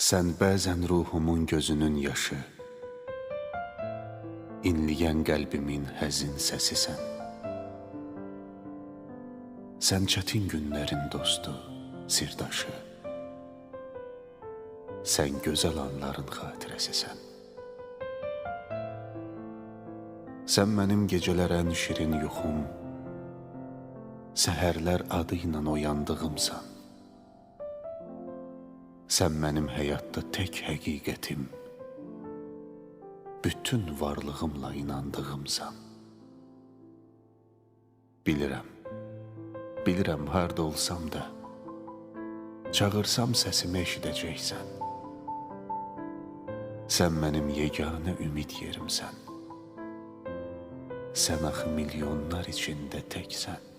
Sən bəzən ruhumun gözünün yaşı, inləyən qəlbimin həzin səsisən. Sən çətin günlərin dostu, sirdaşı, sən gözəl anların xatirəsisən. Sən mənim gecələr ən şirin yuxum, səhərlər adı ilə oyandığımsan. Sən mənim həyatda tək həqiqətim, bütün varlığımla inandığımsan. Bilirəm harda olsam da, çağırsam səsimi eşidəcəksən. Sən mənim yeganə ümid yerimsən. Sən axı milyonlar içində təksən.